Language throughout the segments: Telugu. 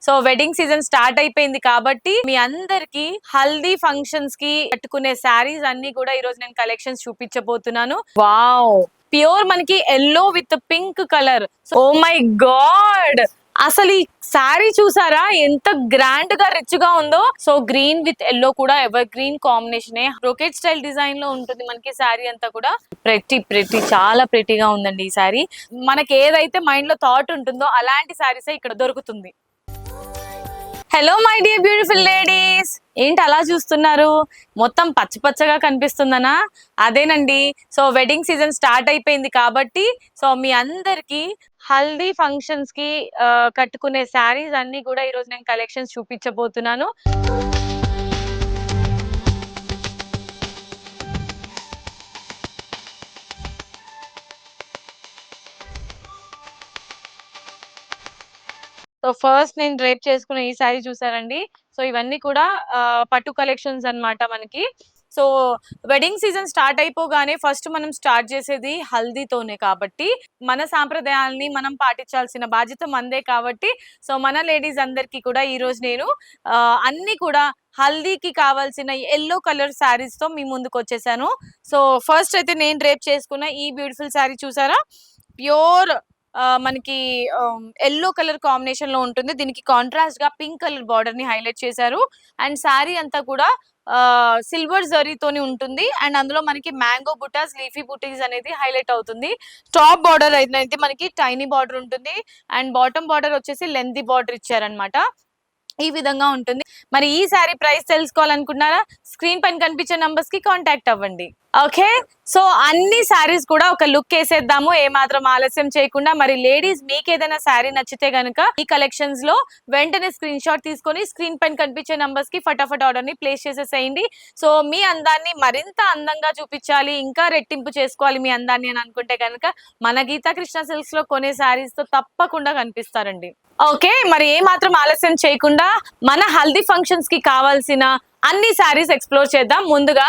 సో వెడ్డింగ్ సీజన్ స్టార్ట్ అయిపోయింది కాబట్టి మీ అందరికి హల్దీ ఫంక్షన్స్ కి కట్టుకునే శారీస్ అన్ని కూడా ఈ రోజు నేను కలెక్షన్స్ చూపించబోతున్నాను. వావ్, ప్యూర్ మనకి yellow with pink colour. Oh my god, అసలు ఈ శారీ చూసారా ఎంత గ్రాండ్ గా రిచ్ గా ఉందో. సో గ్రీన్ విత్ ఎల్లో కూడా ever green combination, brocade style design లో ఉంటుంది మనకి శారీ అంతా కూడా. ప్రెట్టి చాలా ప్రెట్టీగా ఉందండి ఈ శారీ. మనకి ఏదైతే మైండ్ లో థాట్ ఉంటుందో అలాంటి శారీసే ఇక్కడ దొరుకుతుంది. Hello my dear beautiful ladies, ఏంటి అలా చూస్తున్నారు? మొత్తం పచ్చ పచ్చగా కనిపిస్తుందనా? అదేనండి. సో వెడ్డింగ్ సీజన్ స్టార్ట్ అయిపోయింది కాబట్టి సో మీ అందరికి హల్దీ ఫంక్షన్స్ కి కట్టుకునే శారీస్ అన్ని కూడా ఈ రోజు నేను కలెక్షన్స్ చూపించబోతున్నాను. సో ఫస్ట్ నేను డ్రేప్ చేసుకున్న ఈ శారీ చూసారండి. సో ఇవన్నీ కూడా పట్టు కలెక్షన్స్ అన్నమాట మనకి. సో వెడ్డింగ్ సీజన్ స్టార్ట్ అయిపోగానే ఫస్ట్ మనం స్టార్ట్ చేసేది హల్దీతోనే కాబట్టి మన సాంప్రదాయాల్ని మనం పాటించాల్సిన బాధ్యత మనదే కాబట్టి సో మన లేడీస్ అందరికీ కూడా ఈ రోజు నేను అన్ని కూడా హల్దీకి కావాల్సిన ఎల్లో కలర్ శారీస్ తో మీ ముందుకు వచ్చేసాను. సో ఫస్ట్ అయితే నేను డ్రేప్ చేసుకున్న ఈ బ్యూటిఫుల్ శారీ చూసారా, ప్యూర్ మనకి ఎల్లో కలర్ కాంబినేషన్ లో ఉంటుంది. దీనికి కాంట్రాస్ట్ గా పింక్ కలర్ బార్డర్ ని హైలైట్ చేశారు. అండ్ శారీ అంతా కూడా సిల్వర్ జరీతోని ఉంటుంది. అండ్ అందులో మనకి మ్యాంగో బుటాస్, లీఫీ బుటీస్ అనేది హైలైట్ అవుతుంది. టాప్ బార్డర్ అయితే మనకి టైనీ బార్డర్ ఉంటుంది. అండ్ బాటమ్ బార్డర్ వచ్చేసి లెంతీ బార్డర్ ఇచ్చారనమాట. ఈ విధంగా ఉంటుంది. మరి ఈ శారీ ప్రైస్ తెలుసుకోవాలనుకున్నారా? స్క్రీన్ పైన కనిపించే నంబర్స్ కి కాంటాక్ట్ అవ్వండి. ఓకే, సో అన్ని శారీస్ కూడా ఒక లుక్ వేసేద్దాము ఏ మాత్రం ఆలస్యం చేయకుండా. మరి లేడీస్ మీకు ఏదైనా శారీ నచ్చితే గనుక ఈ కలెక్షన్స్ లో వెంటనే స్క్రీన్ షాట్ తీసుకొని స్క్రీన్ పైన కనిపించే నంబర్స్ కి ఫటాఫట్ ఆర్డర్ ని ప్లేస్ చేసేసేయండి. సో మీ అందాన్ని మరింత అందంగా చూపించాలి, ఇంకా రెట్టింపు చేసుకోవాలి మీ అందాన్ని అని అనుకుంటే కనుక మన గీతా కృష్ణ సిల్క్స్ లో కొనే శారీస్ తో తప్పకుండా కనిపిస్తారండి. ఓకే, మరి ఏ మాత్రం ఆలస్యం చేయకుండా మన హల్దీ ఫంక్షన్స్ కి కావాల్సిన అన్ని శారీస్ ఎక్స్ప్లోర్ చేద్దాం. ముందుగా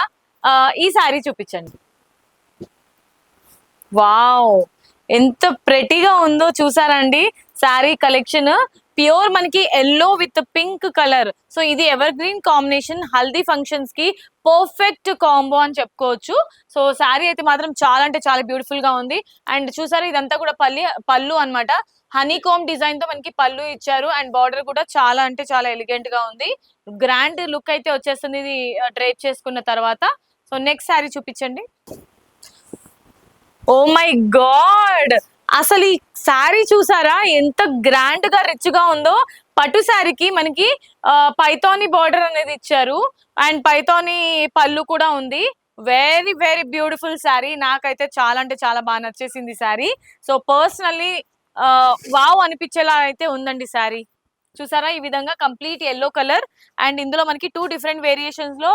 ఈ శారీ చూపించండి. వావ్, ఎంత ప్రెటీగా ఉందో చూసారండి శారీ కలెక్షన్. ప్యూర్ మనకి yellow with pink colour. So ఇది ఎవర్ గ్రీన్ కాంబినేషన్, హల్దీ ఫంక్షన్స్ కి పర్ఫెక్ట్ కాంబో అని చెప్పుకోవచ్చు. సో శారీ అయితే మాత్రం చాలా అంటే చాలా బ్యూటిఫుల్ గా ఉంది. అండ్ చూసారా, ఇదంతా కూడా పళ్ళు అన్నమాట. హనీకోమ్ డిజైన్ తో మనకి పళ్ళు ఇచ్చారు. అండ్ బార్డర్ కూడా చాలా అంటే చాలా ఎలిగెంట్ గా ఉంది. గ్రాండ్ లుక్ అయితే వచ్చేస్తుంది ఇది డ్రేప్ చేసుకున్న తర్వాత. సో నెక్స్ట్ శారీ చూపించండి. ఓ మై గాడ్, అసలు ఈ శారీ చూసారా ఎంత గ్రాండ్ గా రిచ్ గా ఉందో. పట్టు శారీకి మనకి పైథానీ బార్డర్ అనేది ఇచ్చారు. అండ్ పైథానీ పళ్ళు కూడా ఉంది. Very very beautiful sari. నాకైతే చాలా అంటే చాలా బాగా నచ్చేసింది శారీ. సో పర్సనల్లీ వావ్ అనిపించేలా అయితే ఉందండి శారీ. చూసారా, ఈ విధంగా కంప్లీట్ ఎల్లో కలర్. అండ్ ఇందులో మనకి 2 డిఫరెంట్ వేరియేషన్స్ లో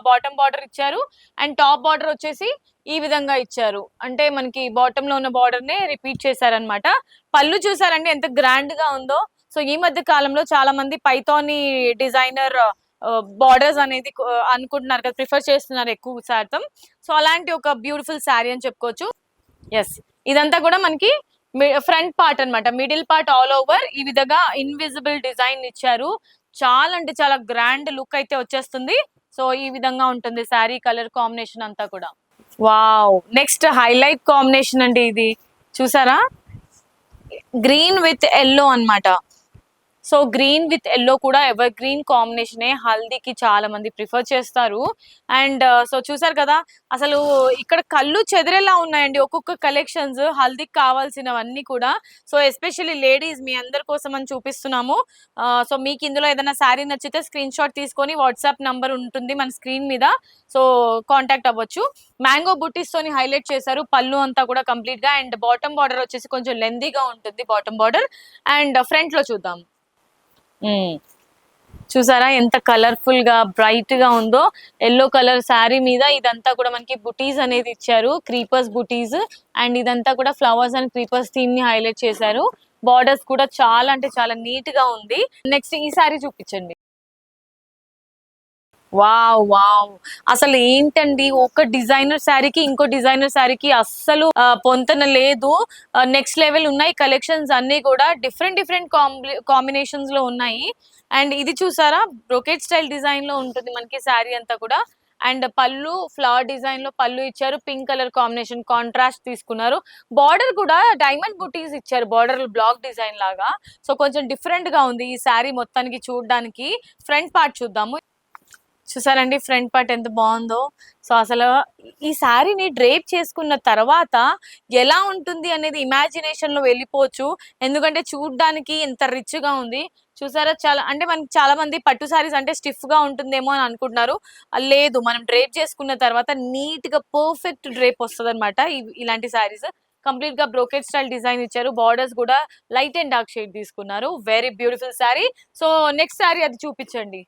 బాటమ్ బార్డర్ ఇచ్చారు. అండ్ టాప్ బార్డర్ వచ్చేసి ఈ విధంగా ఇచ్చారు. అంటే మనకి బాటమ్ లో ఉన్న బార్డర్ నే రిపీట్ చేశారనమాట. పళ్ళు చూసారండి ఎంత గ్రాండ్ గా ఉందో. సో ఈ మధ్య కాలంలో చాలా మంది పైథానీ డిజైనర్ బార్డర్స్ అనేది అనుకుంటున్నారు కదా, ప్రిఫర్ చేస్తున్నారు ఎక్కువ శాతం. సో అలాంటి ఒక బ్యూటిఫుల్ శారీ అని చెప్పుకోవచ్చు. ఎస్, ఇదంతా కూడా మనకి ఫ్రంట్ పార్ట్ అన్నమాట. మిడిల్ పార్ట్ ఆల్ ఓవర్ ఈ విధంగా ఇన్విజిబుల్ డిజైన్ ఇచ్చారు. చాలా అంటే చాలా గ్రాండ్ లుక్ అయితే వచ్చేస్తుంది. సో ఈ విధంగా ఉంటుంది శారీ కలర్ కాంబినేషన్ అంతా కూడా. వావ్, నెక్స్ట్ హైలైట్ కాంబినేషన్ అండి ఇది. చూసారా, గ్రీన్ విత్ ఎల్లో అన్నమాట. సో గ్రీన్ విత్ ఎల్లో కూడా ఎవర్ గ్రీన్ కాంబినేషన్ హల్దీకి చాలా మంది ప్రిఫర్ చేస్తారు. అండ్ సో చూసారు కదా, అసలు ఇక్కడ కళ్ళు చెదిరేలా ఉన్నాయండి ఒక్కొక్క కలెక్షన్స్ హల్దీకి కావాల్సినవన్నీ కూడా. సో ఎస్పెషల్లీ లేడీస్ మీ అందరి కోసం అని చూపిస్తున్నాము. సో మీకు ఇందులో ఏదైనా శారీ నచ్చితే స్క్రీన్ షాట్ తీసుకొని వాట్సాప్ నంబర్ ఉంటుంది మన స్క్రీన్ మీద. సో కాంటాక్ట్ అవ్వచ్చు. మ్యాంగో బుటీస్ తోని హైలైట్ చేశారు పళ్ళు అంతా కూడా కంప్లీట్ గా. అండ్ బాటమ్ బార్డర్ వచ్చేసి కొంచెం లెందీగా ఉంటుంది బాటమ్ బార్డర్. అండ్ ఫ్రంట్ లో చూద్దాం. చూసారా ఎంత కలర్ఫుల్ గా బ్రైట్ గా ఉందో. ఎల్లో కలర్ శారీ మీద ఇదంతా కూడా మనకి బుటీస్ అనేది ఇచ్చారు, క్రీపర్స్ బుటీస్. అండ్ ఇదంతా కూడా ఫ్లవర్స్ అండ్ క్రీపర్స్ థీమ్ ని హైలైట్ చేశారు. బార్డర్స్ కూడా చాలా అంటే చాలా నీట్ గా ఉంది. నెక్స్ట్ ఈ శారీ చూపించండి. Wow wow. అసలు ఏంటండి, ఒక డిజైనర్ శారీకి ఇంకో డిజైనర్ శారీకి అస్సలు పొంతన లేదు. నెక్స్ట్ లెవెల్ ఉన్నాయి కలెక్షన్స్ అన్ని కూడా, డిఫరెంట్ డిఫరెంట్ కాంబినేషన్స్ లో ఉన్నాయి. అండ్ ఇది చూసారా, బ్రోకెట్ స్టైల్ డిజైన్ లో ఉంటుంది మనకి శారీ అంతా కూడా. అండ్ పళ్ళు ఫ్లవర్ డిజైన్ లో పళ్ళు ఇచ్చారు, పింక్ కలర్ కాంబినేషన్ కాంట్రాస్ట్ తీసుకున్నారు. బార్డర్ కూడా డైమండ్ బుటీస్ ఇచ్చారు, బార్డర్ బ్లాక్ డిజైన్ లాగా. సో కొంచెం డిఫరెంట్ గా ఉంది ఈ శారీ మొత్తానికి చూడడానికి. ఫ్రంట్ పార్ట్ చూద్దాము. చూసారండి ఫ్రంట్ పార్ట్ ఎంత బాగుందో. సో అసలు ఈ శారీని డ్రేప్ చేసుకున్న తర్వాత ఎలా ఉంటుంది అనేది ఇమాజినేషన్ లో వెళ్ళిపోవచ్చు. ఎందుకంటే చూడడానికి ఎంత రిచ్ గా ఉంది. చూసారా, చాలా అంటే మనకి చాలా మంది పట్టు శారీస్ అంటే స్టిఫ్ గా ఉంటుందేమో అని అనుకుంటున్నారు. లేదు, మనం డ్రేప్ చేసుకున్న తర్వాత నీట్ గా పర్ఫెక్ట్ డ్రేప్ వస్తుంది అనమాట. ఇలాంటి శారీస్ కంప్లీట్ గా బ్రోకెట్ స్టైల్ డిజైన్ ఇచ్చారు, బార్డర్స్ కూడా లైట్ అండ్ డార్క్ షేడ్ తీసుకున్నారు. Very beautiful sari. So next sari అది చూపించండి.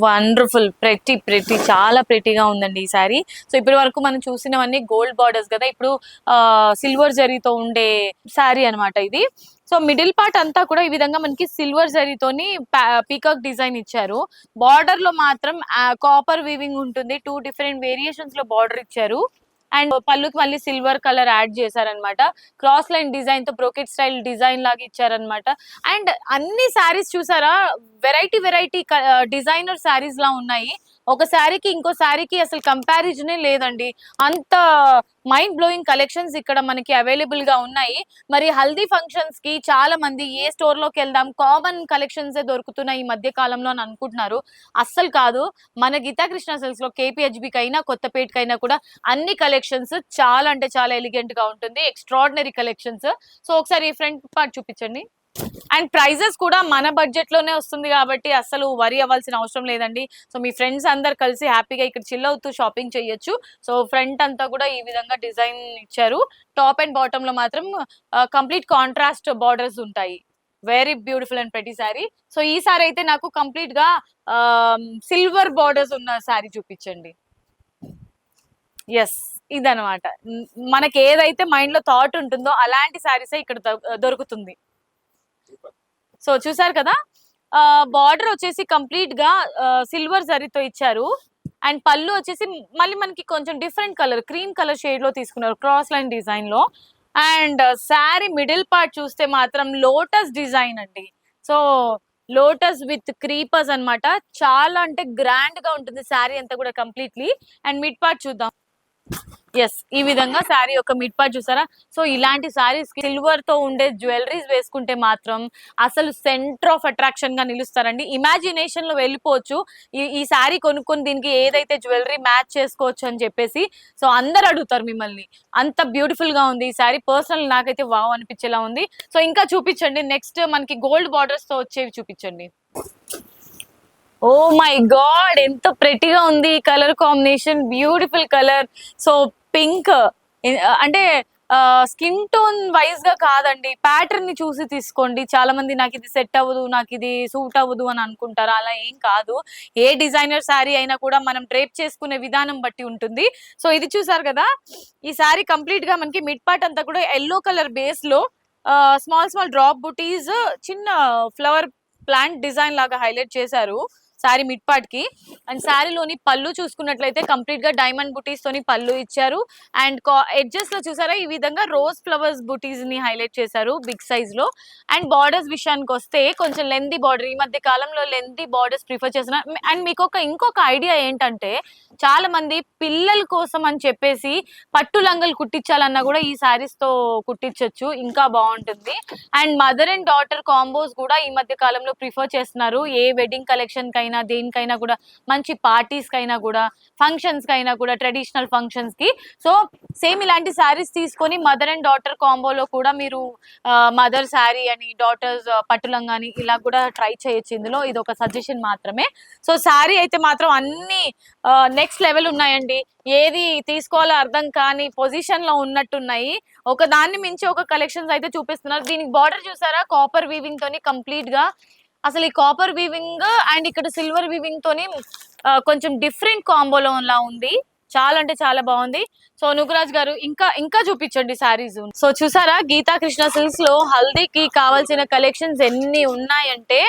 వండర్ఫుల్, ప్రెటీ చాలా ప్రెటీగా ఉందండి ఈ సారీ. సో ఇప్పటి వరకు మనం చూసినవన్నీ గోల్డ్ బార్డర్స్ కదా, ఇప్పుడు సిల్వర్ జరీతో ఉండే శారీ అనమాట ఇది. సో మిడిల్ పార్ట్ అంతా కూడా ఈ విధంగా మనకి సిల్వర్ జరీతోని పీకాక్ డిజైన్ ఇచ్చారు. బార్డర్ లో మాత్రం కాపర్ వీవింగ్ ఉంటుంది, 2 డిఫరెంట్ వేరియేషన్స్ లో బార్డర్ ఇచ్చారు. అండ్ పళ్ళుకి మళ్ళీ సిల్వర్ కలర్ యాడ్ చేశారనమాట. క్రాస్ లైన్ డిజైన్ తో బ్రోకెట్ స్టైల్ డిజైన్ లాగా ఇచ్చారనమాట. అండ్ అన్ని శారీస్ చూసారా, వెరైటీ వెరైటీ డిజైనర్ శారీస్ లా ఉన్నాయి. ఒక శారీకి ఇంకో శారీకి అసలు కంపారిజనే లేదండి, అంత మైండ్ బ్లోయింగ్ కలెక్షన్స్ ఇక్కడ మనకి అవైలబుల్ గా ఉన్నాయి. మరి హల్దీ ఫంక్షన్స్ కి చాలా మంది ఏ స్టోర్ లోకి వెళ్దాం, కామన్ కలెక్షన్స్ దొరుకుతున్నాయి ఈ మధ్య కాలంలో అని అనుకుంటున్నారు. అస్సలు కాదు, మన గీతా కృష్ణ సెల్స్ లో KPHB కైనా కొత్తపేటకైనా కూడా అన్ని కలెక్షన్స్ చాలా అంటే చాలా ఎలిగెంట్ గా ఉంటుంది, ఎక్స్ట్రాడినరీ కలెక్షన్స్. సో ఒకసారి ఫ్రంట్ పార్ట్ చూపించండి. అండ్ ప్రైజెస్ కూడా మన బడ్జెట్ లోనే వస్తుంది కాబట్టి అసలు వరి అవ్వాల్సిన అవసరం లేదండి. సో మీ ఫ్రెండ్స్ అందరు కలిసి హ్యాపీగా ఇక్కడ చిల్ అవుతూ షాపింగ్ చేయొచ్చు. సో ఫ్రంట్ అంతా కూడా ఈ విధంగా డిజైన్ ఇచ్చారు. టాప్ అండ్ బాటమ్ లో మాత్రం కంప్లీట్ కాంట్రాస్ట్ బార్డర్స్ ఉంటాయి. Very beautiful and pretty sari. So ఈ సారీ అయితే నాకు కంప్లీట్ గా సిల్వర్ బార్డర్స్ ఉన్న శారీ చూపించండి. ఎస్, ఇదనమాట మనకి ఏదైతే మైండ్ లో థాట్ ఉంటుందో అలాంటి శారీస్ ఇక్కడ దొరుకుతుంది. సో చూసారు కదా, బార్డర్ వచ్చేసి కంప్లీట్ గా సిల్వర్ జరీతో ఇచ్చారు. అండ్ పళ్ళు వచ్చేసి మళ్ళీ మనకి కొంచెం different colour, cream colour shade లో తీసుకున్నారు క్రాస్ లైన్ డిజైన్ లో. అండ్ శారీ మిడిల్ పార్ట్ చూస్తే మాత్రం లోటస్ డిజైన్ అండి. సో లోటస్ విత్ క్రీపర్స్ అన్నమాట, చాలా అంటే గ్రాండ్ గా ఉంటుంది శారీ అంతా కూడా కంప్లీట్లీ. అండ్ మిడ్ పార్ట్ చూద్దాం. ఎస్, ఈ విధంగా శారీ ఒక మిడ్ పార్ట్ చూసారా. సో ఇలాంటి శారీస్ కి సిల్వర్ తో ఉండే జ్యువెలరీస్ వేసుకుంటే మాత్రం అసలు సెంటర్ ఆఫ్ అట్రాక్షన్ గా నిలుస్తారండి. ఇమాజినేషన్ లో వెళ్ళిపోవచ్చు. ఈ శారీ కొనుక్కొని దీనికి ఏదైతే జ్యువెలరీ మ్యాచ్ చేసుకోవచ్చు అని చెప్పేసి. సో అందరు అడుగుతారు మిమ్మల్ని, అంత బ్యూటిఫుల్ గా ఉంది ఈ శారీ. పర్సనల్ నాకైతే వావ్ అనిపించేలా ఉంది. సో ఇంకా చూపించండి, నెక్స్ట్ మనకి గోల్డ్ బార్డర్స్ తో వచ్చేవి చూపించండి. ఓ మై గాడ్, ఎంత ప్రెటీగా ఉంది ఈ colour combination, beautiful colour. So pink అంటే స్కిన్ టోన్ వైజ్ గా కాదండి, ప్యాటర్న్ ని చూసి తీసుకోండి. చాలా మంది నాకు ఇది సెట్ అవ్వదు, నాకు ఇది సూట్ అవ్వదు అని అనుకుంటారు. అలా ఏం కాదు, ఏ డిజైనర్ శారీ అయినా కూడా మనం డ్రేప్ చేసుకునే విధానం బట్టి ఉంటుంది. సో ఇది చూసారు కదా, ఈ శారీ కంప్లీట్ గా మనకి మిడ్ పార్ట్ అంతా కూడా ఎల్లో కలర్ బేస్ లో స్మాల్ స్మాల్ డ్రాప్ బుటీస్, చిన్న ఫ్లవర్ ప్లాంట్ డిజైన్ లాగా హైలైట్ చేశారు శారీ మిడ్ పార్ట్ కి. అండ్ శారీలోని పళ్ళు చూసుకున్నట్లయితే కంప్లీట్ గా డైమండ్ బుటీస్ తోని పళ్ళు ఇచ్చారు. అండ్ ఎడ్జెస్ లో చూసారా ఈ విధంగా రోజ్ ఫ్లవర్స్ బుటీస్ ని హైలైట్ చేశారు బిగ్ సైజ్ లో. అండ్ బార్డర్స్ విషయానికి వస్తే కొంచెం లెందీ బార్డర్, ఈ మధ్య కాలంలో లెందీ బార్డర్స్ ప్రిఫర్ చేస్తున్నారు. అండ్ మీకు ఇంకొక ఐడియా ఏంటంటే, చాలా మంది పిల్లల కోసం అని చెప్పేసి పట్టు లంగలు కుట్టించాలన్నా కూడా ఈ శారీస్ తో కుట్టించవచ్చు, ఇంకా బాగుంటుంది. And mother and daughter combos కూడా ఈ మధ్య కాలంలో ప్రిఫర్ చేస్తున్నారు. ఏ వెడ్డింగ్ కలెక్షన్ కైనా దేనికైనా కూడా, మంచి పార్టీస్ కైనా కూడా, ఫంక్షన్స్ కైనా కూడా, ట్రెడిషనల్ ఫంక్షన్స్ కి. సో సేమ్ ఇలాంటి శారీస్ తీసుకొని మదర్ అండ్ డాటర్ కాంబోలో కూడా మీరు మదర్ శారీ అని, డాటర్స్ పట్టులంగా అని ఇలా కూడా ట్రై చేయొచ్చు. ఇందులో ఇది ఒక సజెషన్ మాత్రమే. సో శారీ అయితే మాత్రం అన్ని నెక్స్ట్ లెవెల్ ఉన్నాయండి, ఏది తీసుకోవాలో అర్థం కాని పొజిషన్ లో ఉన్నట్టున్నాయి. ఒక దాన్ని మించి ఒక కలెక్షన్స్ అయితే చూపిస్తున్నారు. దీనికి బార్డర్ చూసారా, కాపర్ వీవింగ్ తోని కంప్లీట్ గా, అసలు ఈ కాపర్ వీవింగ్ అండ్ ఇక్కడ సిల్వర్ వీవింగ్ తోని కొంచెం డిఫరెంట్ కాంబోలో లా ఉంది, చాలా అంటే చాలా బాగుంది. సో నుగురాజ్ గారు ఇంకా చూపించండి శారీస్. సో చూసారా, గీతా కృష్ణ సిల్క్స్ లో హల్దీకి కావాల్సిన కలెక్షన్స్ ఎన్ని ఉన్నాయంటే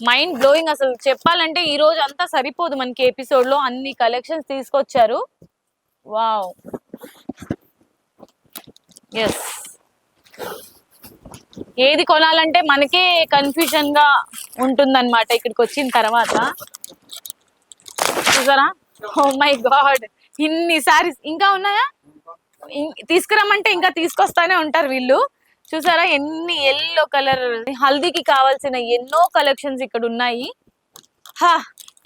మైండ్ బ్లోయింగ్ అసలు. చెప్పాలంటే ఈ రోజు అంతా సరిపోదు మనకి ఎపిసోడ్ లో, అన్ని కలెక్షన్స్ తీసుకొచ్చారు. వావ్. ఎస్. ఏది కొనాలంటే మనకే కన్ఫ్యూజన్ గా ఉంటుందన్నమాట ఇక్కడికి వచ్చిన తర్వాత. చూసారా, ఓ మై గాడ్, ఇన్ని సారీస్ ఇంకా ఉన్నాయా? తీసుకురమ్మంటే ఇంకా తీసుకొస్తానే ఉంటారు వీళ్ళు. చూసారా ఎన్ని ఎల్లో కలర్, హల్దీకి కావాల్సిన ఎన్నో కలెక్షన్స్ ఇక్కడ ఉన్నాయి. హా,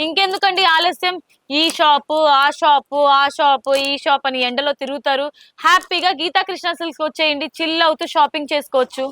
ఇంకెందుకండి ఆలస్యం, ఈ షాపు ఆ షాపు ఆ షాపు ఈ షాప్ అని ఎండలో తిరుగుతారు. హ్యాపీగా గీతా కృష్ణ సిల్క్స్ వచ్చేయండి, చిల్ అవుతూ షాపింగ్ చేసుకోవచ్చు.